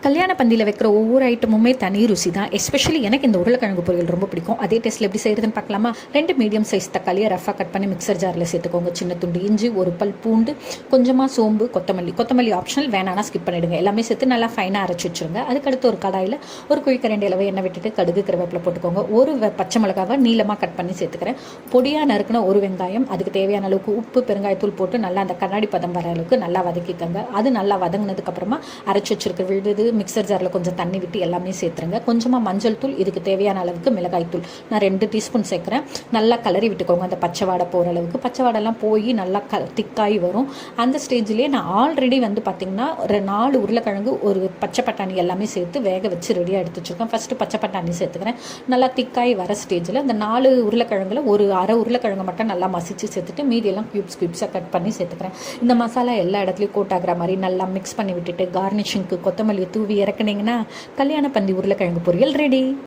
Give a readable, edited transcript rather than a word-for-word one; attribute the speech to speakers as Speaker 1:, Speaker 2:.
Speaker 1: கல்யாண பந்தியில் வைக்கிற ஒவ்வொரு ஐட்டமுமே தனி ருசி தான். எஸ்பெஷலி எனக்கு இந்த உருளைக்கிழங்கு பொரியல் ரொம்ப பிடிக்கும். அதே டேஸ்ட்டில் எப்படி செய்கிறதுன்னு பார்க்கலாமா? 2 மீடியம் சைஸ் தக்காளியை ரஃபாக கட் பண்ணி மிக்சர் ஜாரில் சேர்த்துக்கோங்க. சின்ன துண்டு இஞ்சி, ஒரு பல் பூண்டு, கொஞ்சமாக சோம்பு, கொத்தமல்லி ஆப்ஷனல், வேணானா ஸ்கிப் பண்ணிவிடுங்க. எல்லாமே சேர்த்து நல்லா ஃபைனாக அரைச்சி வச்சுருங்க. அதுக்கடுத்து ஒரு கடாயில் ஒரு குழிக்கரண்டி அளவு எண்ணெய் விட்டுட்டு கடுகு கருவேப்பிலை போட்டுக்கோங்க. ஒரு பச்சை மிளகாவை நீளமாக கட் பண்ணி சேர்த்துக்கிறேன். பொடியாக நறுக்கின ஒரு வெங்காயம், அதுக்கு தேவையான அளவுக்கு உப்பு, பெருங்காயத்தூள் போட்டு நல்லா அந்த கண்ணாடி பதம் வர அளவுக்கு நல்லா வதக்கிக்கோங்க. அது நல்லா வதங்கினதுக்கப்புறமா அரைச்சி வச்சிருக்க விழுது மிக்சர் ஜாரில் கொஞ்சம் தண்ணி விட்டு எல்லாமே சேர்த்துருங்க. கொஞ்சமாக மஞ்சள் தூள், இதுக்கு தேவையான அளவுக்கு மிளகாய் தூள் நான் 2 டீஸ்பூன் சேர்க்குறேன். நல்லா கலரி விட்டுக்கோங்க. அந்த பச்சை வாடை போகிற அளவுக்கு. பச்சை வாடெல்லாம் போய் நல்லா திக்காகி வரும். அந்த ஸ்டேஜ்லேயே நான் ஆல்ரெடி பார்த்திங்கன்னா ஒரு 4 உருளைக்கிழங்கு, ஒரு பச்சை பட்டாணி எல்லாமே சேர்த்து வேக வச்சு ரெடியாக எடுத்து வச்சுருக்கேன். ஃபஸ்ட்டு பச்சை பட்டாணி சேர்த்துக்கிறேன். நல்லா திக்காகி வர ஸ்டேஜில் அந்த 4 உருளைக்கிழங்குல ஒரு அரை உருளைக்கிழங்கு மட்டும் நல்லா மசிச்சு சேர்த்துட்டு மீதியெல்லாம் க்யூப்ஸாக கட் பண்ணி சேர்த்துக்கிறேன். இந்த மசாலா எல்லா இடத்துலையும் கோட் ஆகிற மாதிரி நல்லா மிக்ஸ் பண்ணி விட்டுட்டு கார்னிஷிங்க்கு கொத்தமல்லி தூவி இறக்குனீங்கன்னா கல்யாண பந்தி உருளைக்கிழங்கு பொரியல் ரெடி.